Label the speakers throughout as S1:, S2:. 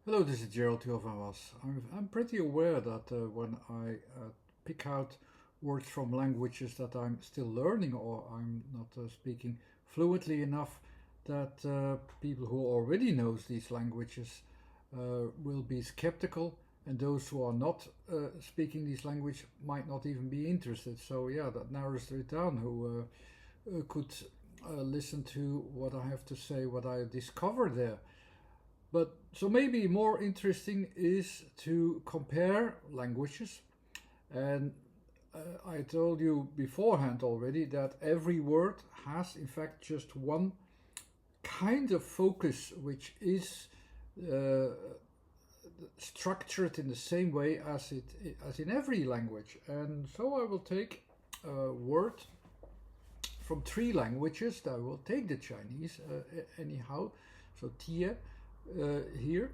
S1: Hello, this is Gerald Hilvanwas. I'm pretty aware that when I pick out words from languages that I'm still learning or I'm not speaking fluently enough, that people who already knows these languages will be skeptical, and those who are not speaking these language might not even be interested. So yeah, that narrows it down. Who could listen to what I have to say, what I discover there. But so maybe more interesting is to compare languages. And I told you beforehand already that every word has, in fact, just one kind of focus, which is uh, structured in the same way as in every language. And so I will take a word from three languages. I will take the Chinese anyhow. So tie here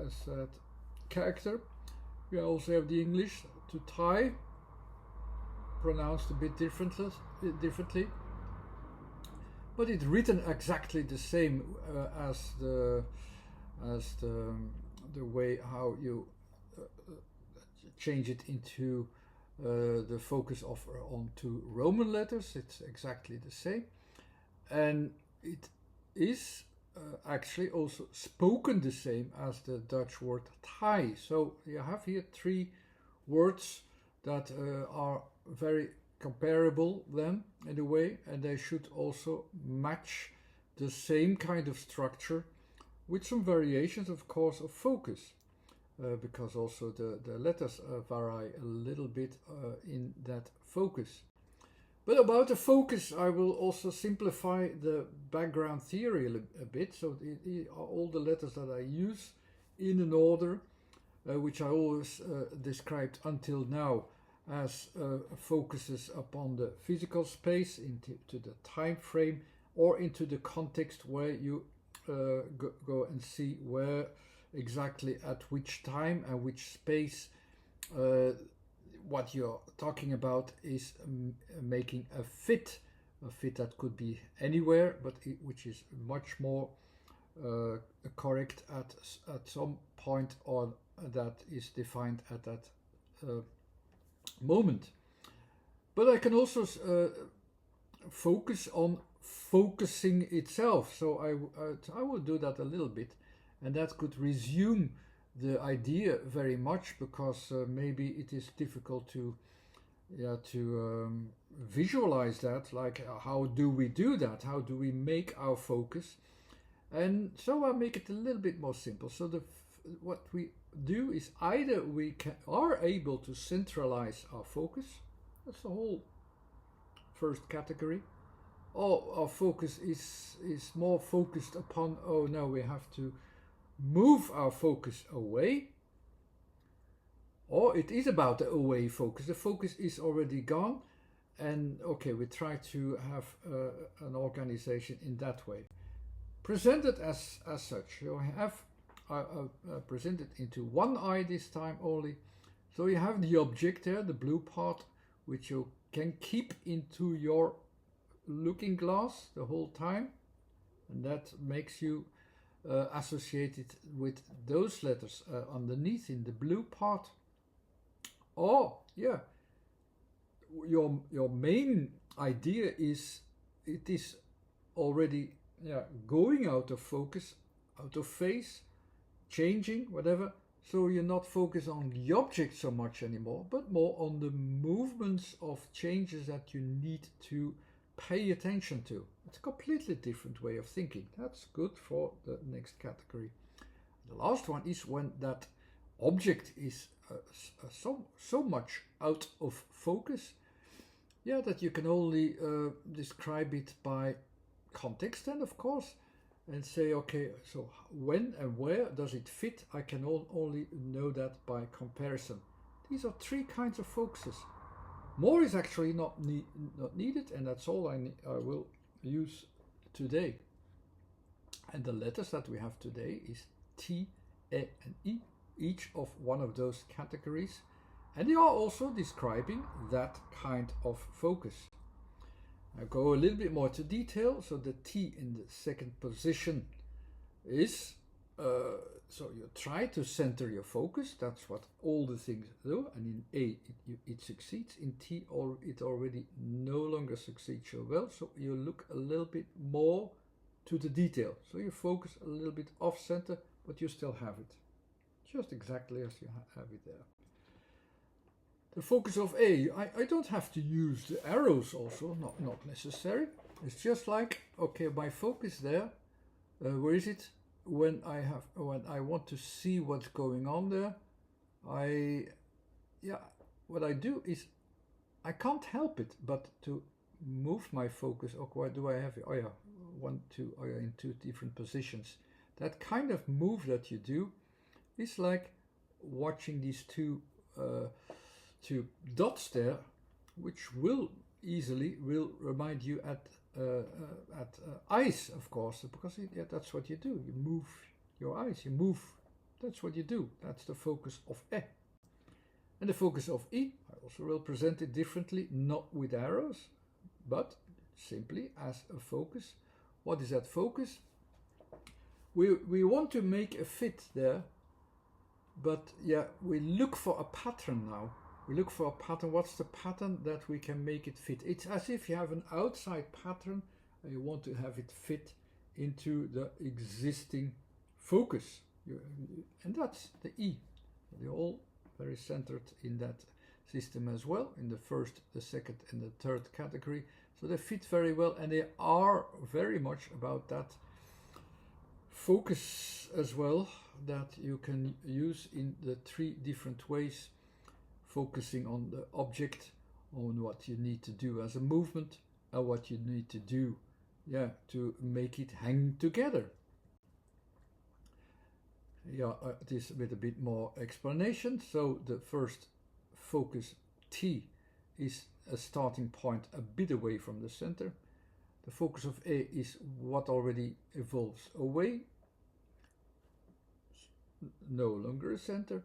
S1: as that character. We also have the English to tie, pronounced a bit differently, but it's written exactly the same as the way how you change it into the focus of onto Roman letters. It's exactly the same, and it is actually also spoken the same as the Dutch word taai. So you have here three words that are very comparable then in a way, and they should also match the same kind of structure with some variations, of course, of focus. Because also the letters vary a little bit in that focus. But about the focus, I will also simplify the background theory a bit. So all the letters that I use in an order, which I always described until now as focuses upon the physical space, into the time frame, or into the context where you go and see where exactly at which time and which space what you're talking about is making a fit that could be anywhere, but which is much more correct at some point or that is defined at that uh, moment. But I can also focus on focusing itself. So I will do that a little bit, and that could resume the idea very much because maybe it is difficult to visualize that. Like, how do we do that? How do we make our focus? And so I make it a little bit more simple. So what we do is either are able to centralize our focus. That's the whole first category. Or our focus is more focused upon, oh no, we have to move our focus away, or it is about the away focus. The focus is already gone, and okay, we try to have an organization in that way. Presented as such, you have presented into one eye this time only. So you have the object there, the blue part, which you can keep into your looking glass the whole time, and that makes you associated with those letters underneath in the blue part. Or yeah, your main idea is it is already going out of focus, out of phase, changing, whatever. So you're not focused on the object so much anymore, but more on the movements of changes that you need to pay attention to. It's a completely different way of thinking. That's good for the next category. The last one is when that object is so much out of focus, that you can only describe it by context, then of course, and say, okay, so when and where does it fit? I can only know that by comparison. These are three kinds of focuses. More is actually not needed, and that's all I will use today. And the letters that we have today is T, E, and I, each of one of those categories, and they are also describing that kind of focus. I go a little bit more to detail. So the T in the second position is So you try to center your focus. That's what all the things do. And in A, it succeeds. In T, it already no longer succeeds so well. So you look a little bit more to the detail. So you focus a little bit off center, but you still have it. Just exactly as you have it there. The focus of A, I don't have to use the arrows also, not necessary. It's just like, okay, my focus there, where is it? When I want to see what's going on there, what I do is I can't help it but to move my focus. Oh, why do I have it? Oh yeah, one, two, oh yeah, in two different positions. That kind of move that you do is like watching these two dots there, which will remind you at eyes, of course, because that's what you do. You move your eyes. You move. That's what you do. That's the focus of E. And the focus of E, I also will present it differently, not with arrows, but simply as a focus. What is that focus? We want to make a fit there, but yeah, we look for a pattern now. We look for a pattern. What's the pattern that we can make it fit? It's as if you have an outside pattern and you want to have it fit into the existing focus. And that's the E. They're all very centered in that system as well, in the first, the second, and the third category. So they fit very well, and they are very much about that focus as well, that you can use in the three different ways. Focusing on the object, on what you need to do as a movement, and what you need to do, to make it hang together. This with a bit more explanation. So the first focus, T, is a starting point a bit away from the center. The focus of A is what already evolves away, no longer a center.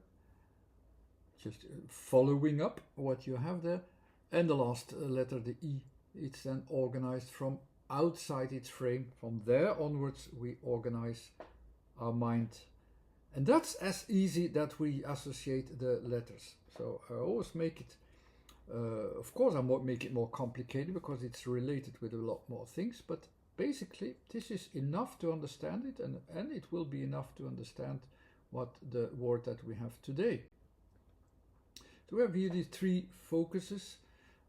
S1: Just following up what you have there. And the last letter, the E, it's then organized from outside its frame. From there onwards, we organize our mind. And that's as easy that we associate the letters. So I always make it, of course I won't make it more complicated because it's related with a lot more things, but basically this is enough to understand it, and it will be enough to understand what the word that we have today. So we have here these three focuses.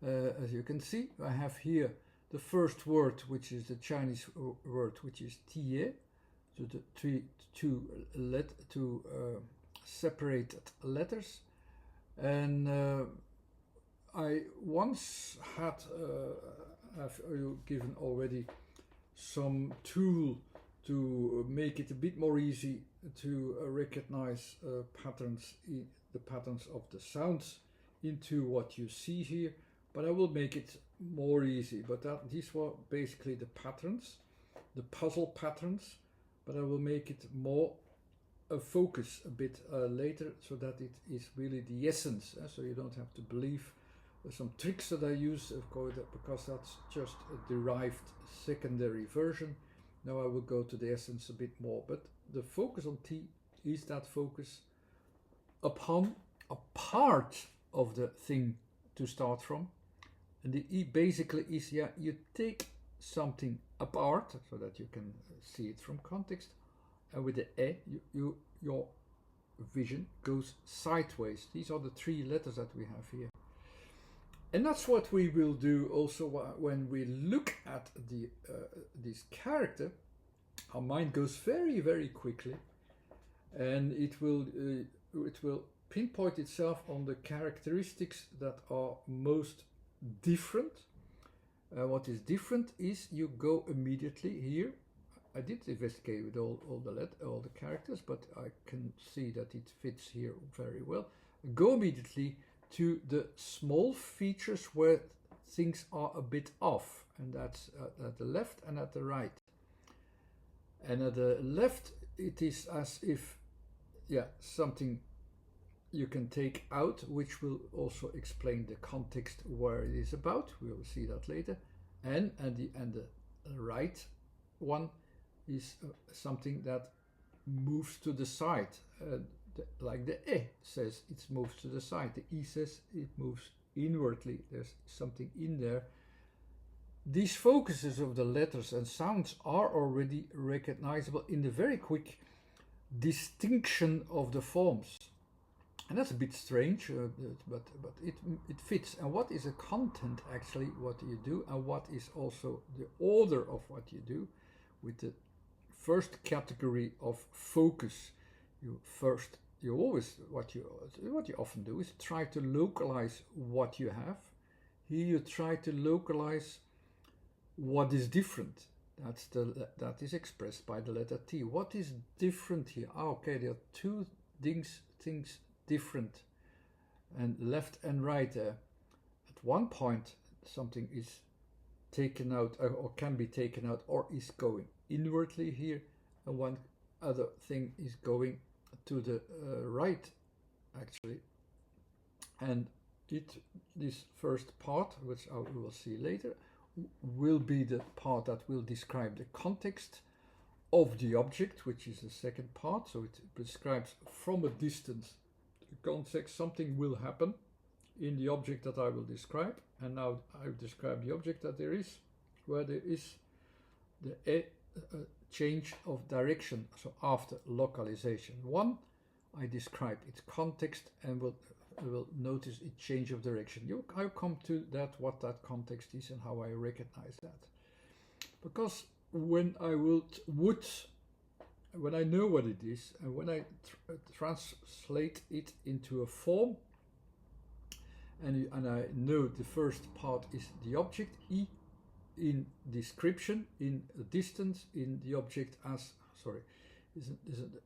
S1: As you can see, I have here the first word, which is the Chinese word, which is tie. So the two separated letters. And I once have given already some tool to make it a bit more easy to recognize patterns, the patterns of the sounds into what you see here, but I will make it more easy. But these were basically the patterns, the puzzle patterns, but I will make it more a focus a bit later, so that it is really the essence. So you don't have to believe some tricks that I use, of course, because that's just a derived secondary version. Now I will go to the essence a bit more, but the focus on T is that focus upon a part of the thing to start from. And the E basically is, you take something apart so that you can see it from context, and with the E, your vision goes sideways. These are the three letters that we have here. And that's what we will do also when we look at this character. Our mind goes very, very quickly, and it will pinpoint itself on the characteristics that are most different. What is different is you go immediately here. I did investigate with all the characters, but I can see that it fits here very well. Go immediately to the small features where things are a bit off, and that's at the left and at the right. And at the left, it is as if, something you can take out, which will also explain the context where it is about. We will see that later. And the right one is something that moves to the side. Like the E says it moves to the side. The E says it moves inwardly. There's something in there. These focuses of the letters and sounds are already recognizable in the very quick distinction of the forms. And that's a bit strange, but it fits. And what is a content actually, what you do, and what is also the order of what you do? With the first category of focus, you always, what you often do is try to localize what you have. Here you try to localize what is different. That is expressed by the letter T. What is different here? Okay, there are two things different, and left and right there. At one point, something is taken out, or can be taken out, or is going inwardly here, and one other thing is going to the right, actually. And this first part, which we will see later, will be the part that will describe the context of the object, which is the second part. So it describes from a distance the context. Something will happen in the object that I will describe, and now I describe the object that there is, where there is the change of direction. So after localization 1, I describe its context and will notice a change of direction. I'll come to that, what that context is and how I recognize that. Because when I when I know what it is, and when I translate it into a form, and I know the first part is the object, E, in description, in distance, in the object as, is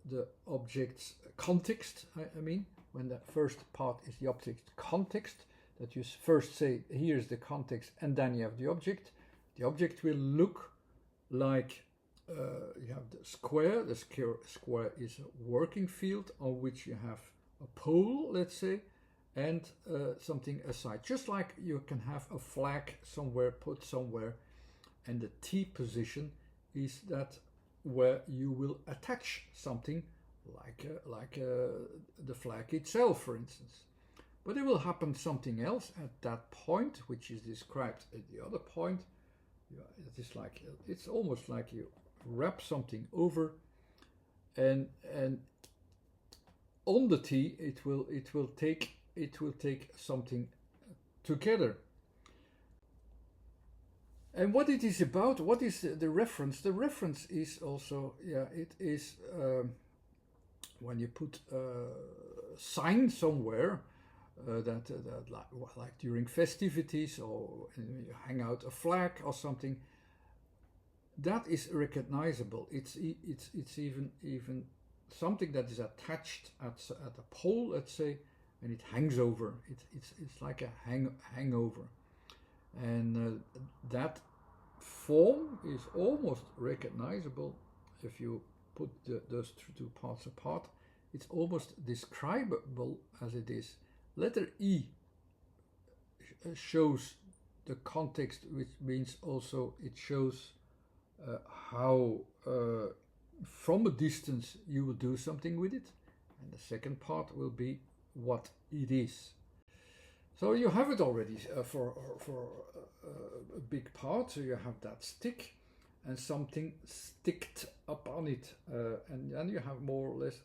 S1: the object's context, I mean, when the first part is the object context, that you first say, here's the context, and then you have the object. The object will look like, you have the square. The square is a working field on which you have a pole, let's say, and something aside. Just like you can have a flag somewhere, put somewhere, and the T position is that where you will attach something, like the flag itself, for instance. But there will happen something else at that point, which is described at the other point. It's almost like you wrap something over, and on the T it will take something together. And what it is about, what is the reference? The reference is also, it is when you put a sign somewhere, that like during festivities, or you hang out a flag or something, that is recognizable. It's even something that is attached at a pole, let's say, and it hangs over. It's like a hangover. And that form is almost recognizable if you put those two parts apart. It's almost describable as it is. Letter E shows the context, which means also it shows how from a distance you will do something with it. And the second part will be what it is. So you have it already for a big part. So you have that stick and something sticked upon it, and then you have more or less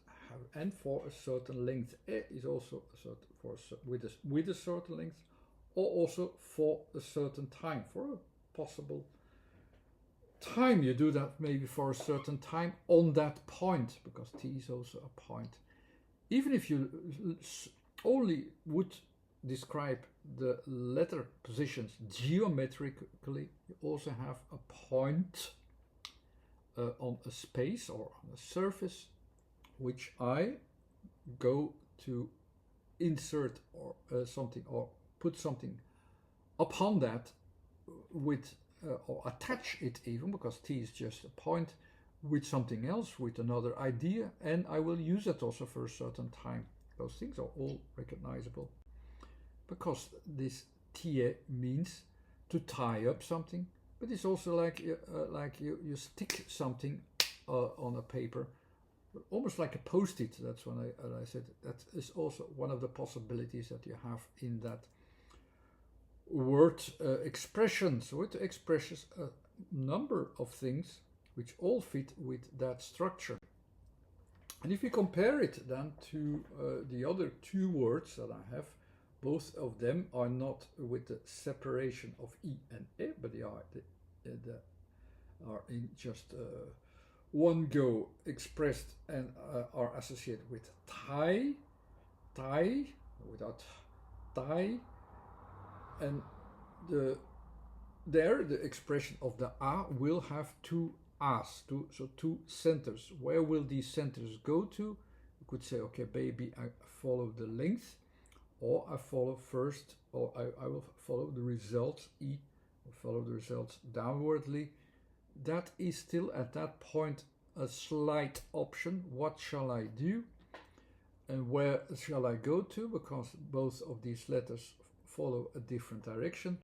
S1: and for a certain length. E is also a certain, with a certain length, or also for a certain time, for a possible time. You do that maybe for a certain time on that point, because T is also a point. Even if you only would describe the letter positions geometrically, you also have a point on a space or on a surface, which I go to insert or something, or put something upon that with or attach it, even because T is just a point, with something else, with another idea, and I will use it also for a certain time. Those things are all recognizable, because this tie means to tie up something, but it's also like you stick something on a paper, almost like a post-it. That's when I said that is also one of the possibilities that you have in that word expression. So it expresses a number of things which all fit with that structure. And if we compare it then to the other two words that I have, both of them are not with the separation of I and E, but they are in just one go expressed and are associated with taai, without taai, and the expression of the a will have two a's, so two centers. Where will these centers go to? You could say, okay, baby, I follow the length, or I follow first, or I will follow the results, I will follow the results downwardly. That is still at that point a slight option. What shall I do? And where shall I go to? Because both of these letters follow a different direction.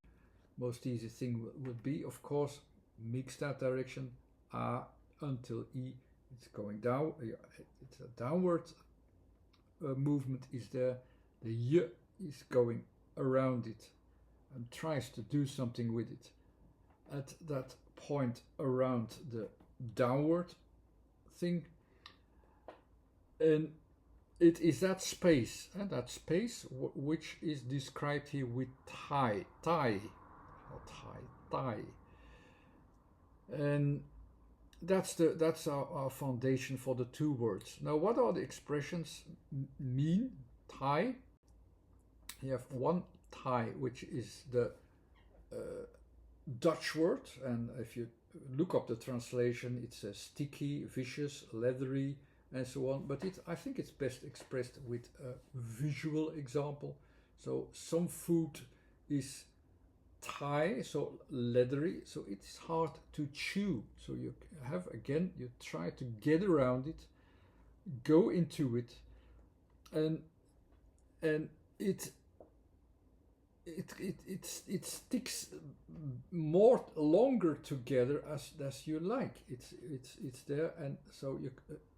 S1: Most easy thing would be, of course, mix that direction. A until I, it's going down. It's a downward movement is there. The Y is going around it and tries to do something with it. At that point around the downward thing, and it is that space, and that space which is described here with taai, and that's our foundation for the two words. Now, what are the expressions mean? Taai. You have one taai, which is the Dutch word, and if you look up the translation, it says sticky, vicious, leathery, and so on. But I think it's best expressed with a visual example. So some food is taai, so leathery, so it's hard to chew. So you have, again, you try to get around it, go into it, and it sticks more longer together as you like. It's there, and so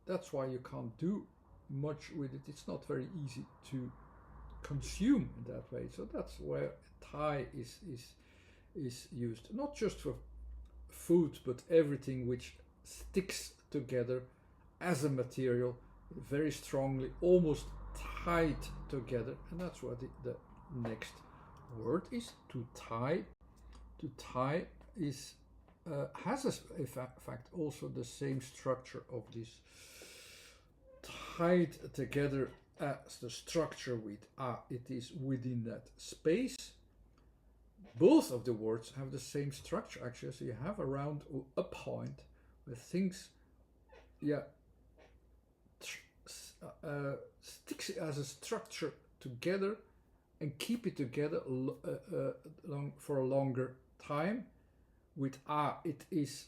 S1: that's why you can't do much with it. It's not very easy to consume in that way. So that's where taai is used, not just for food, but everything which sticks together as a material, very strongly, almost tied together, and that's what the next word is. To tie. To tie is has in fact also the same structure of this tied together as the structure with a. It is within that space. Both of the words have the same structure actually, so you have around a point where things, sticks as a structure together and keep it together for a longer time. With a, it is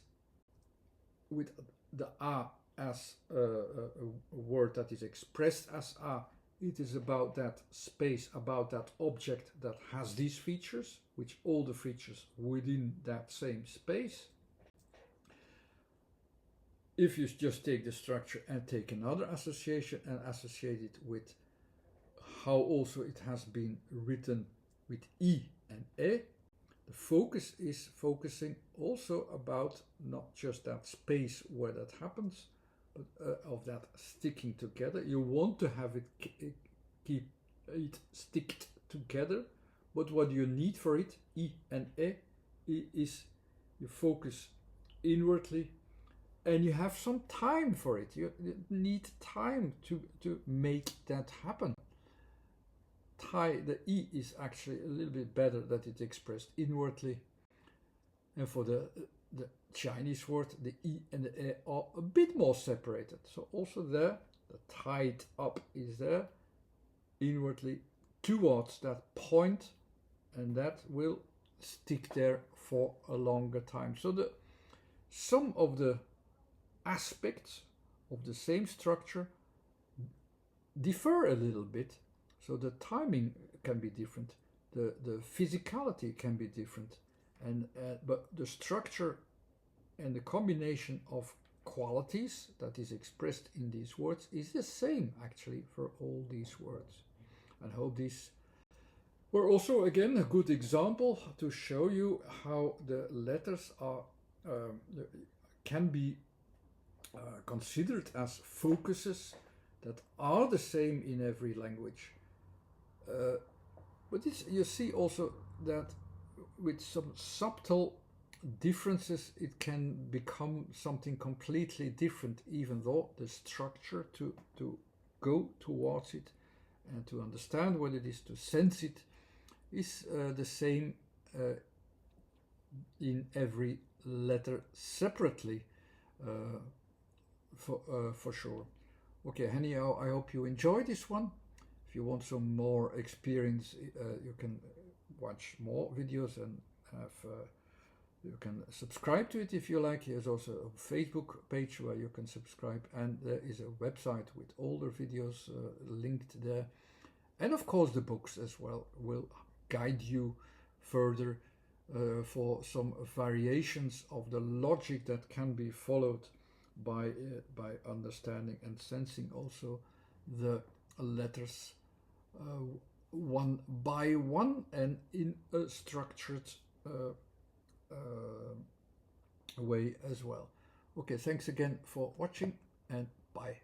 S1: with the a as a word that is expressed as a. It is about that space, about that object that has these features, which all the features within that same space. If you just take the structure and take another association and associate it with how also it has been written with I and E, the focus is focusing also about not just that space where that happens, but of that sticking together. You want to have it keep it sticked together, but what you need for it, I and E, is you focus inwardly, and you have some time for it. You need time to make that happen. Taai, the I is actually a little bit better that it's expressed inwardly, and for the Chinese word, the I and the E are a bit more separated. So also there, the tied up is there inwardly towards that point, and that will stick there for a longer time. So some of the aspects of the same structure differ a little bit. So the timing can be different, the physicality can be different, and but the structure and the combination of qualities that is expressed in these words is the same actually for all these words. And I hope these were also again a good example to show you how the letters are can be considered as focuses that are the same in every language. But you see also that with some subtle differences it can become something completely different, even though the structure to go towards it and to understand what it is, to sense it, is the same in every letter separately, for sure. Okay, anyhow, I hope you enjoy this one. If you want some more experience, you can watch more videos and have you can subscribe to it if you like. There's also a Facebook page where you can subscribe, and there is a website with older videos linked there. And of course the books as well will guide you further for some variations of the logic that can be followed by understanding and sensing also the letters one by one and in a structured way as well. Okay, thanks again for watching, and bye.